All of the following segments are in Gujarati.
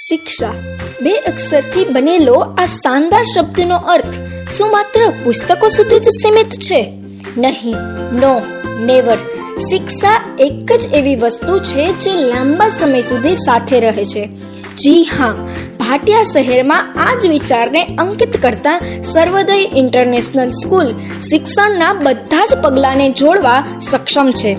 શિક્ષા બે અક્ષરથી બનેલો આ શાનદાર શબ્દનો અર્થ શું માત્ર પુસ્તકો સુધી જ સીમિત છે? નહીં, નો, નેવર. શિક્ષા એક જ એવી વસ્તુ છે જે લાંબા સમય સુધી સાથે રહે છે. જી હા, ભાટિયા શહેરમાં આ જ વિચારને અંકિત કરતા સર્વોદય ઇન્ટરનેશનલ સ્કૂલ શિક્ષણના બધા જ પગલાંને જોડવા સક્ષમ છે.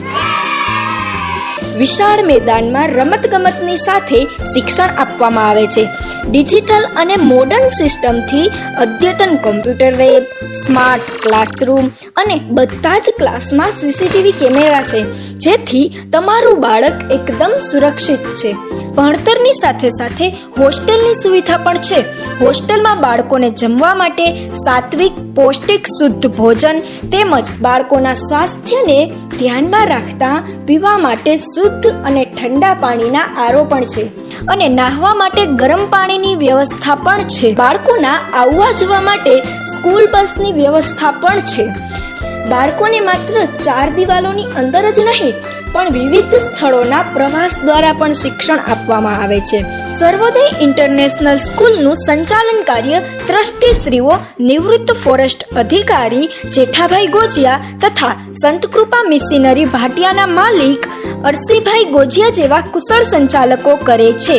વિશાળ મેદાનમાં રમતગમતની સાથે શિક્ષણ આપવામાં આવે છે. ડિજિટલ અને મોડર્ન સિસ્ટમથી અદ્યતન કોમ્પ્યુટર લેબ, સ્માર્ટ ક્લાસરૂમ અને બધા જ ક્લાસમાં સીસીટીવી કેમેરા છે, જેથી તમારું બાળક એકદમ સુરક્ષિત છે. ભણતરની સાથે સાથે હોસ્ટેલની સુવિધા પણ છે. હોસ્ટેલમાં બાળકોને જમવા માટે સાત્વિક, પૌષ્ટિક, શુદ્ધ ભોજન તેમજ બાળકોના સ્વાસ્થ્યને ધ્યાનમાં રાખતા પીવા માટે શુદ્ધ અને ઠંડા પાણીના આરો પણ છે અને નાહવા માટે ગરમ પાણીની વ્યવસ્થા પણ છે. બાળકોના આવવા જવા માટે સ્કૂલ બસની વ્યવસ્થા પણ છે. બાળકોને માત્ર 4 દિવાલોની અંદર જ નહીં પણ વિવિધ સ્થળોના પ્રવાસ દ્વારા પણ શિક્ષણ આપવામાં આવે છે. સર્વોદય ઇન્ટરનેશનલ સ્કૂલનું સંચાલન કાર્ય ટ્રસ્ટીશ્રીઓ નિવૃત્ત ફોરેસ્ટ અધિકારી જેઠાભાઈ ગોજિયા તથા સંતકૃપા મિશનરી ભાટિયાના માલિક અરસીભાઈ ગોજિયા જેવા કુશળ સંચાલકો કરે છે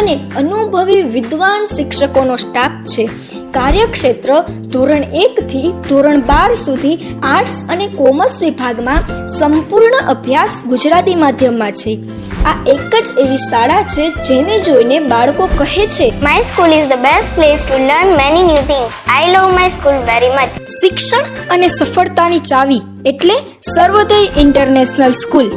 અને અનુભવી વિદ્વાન શિક્ષકોનો સ્ટાફ છે. કાર્યક્ષેત્ર ધોરણ 1 થી ધોરણ 12 સુધી આર્ટ્સ અને કોમર્સ વિભાગમાં સંપૂર્ણ અભ્યાસ ગુજરાતી માધ્યમમાં છે. આ એક જ એવી શાળા છે જેને જોઈને બાળકો કહે છે, My school is the best place to learn many new things. I love my school very much. શિક્ષણ અને સફળતાની ચાવી એટલે સર્વોદય ઇન્ટરનેશનલ સ્કૂલ.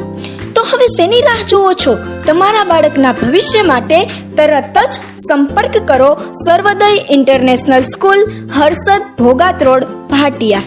તો હવે શેની રાહ જુઓ છો? તમારા બાળકના ભવિષ્ય માટે તરત જ સંપર્ક કરો Sarvodaya international school, Harshad Bhogat road, Bhatia.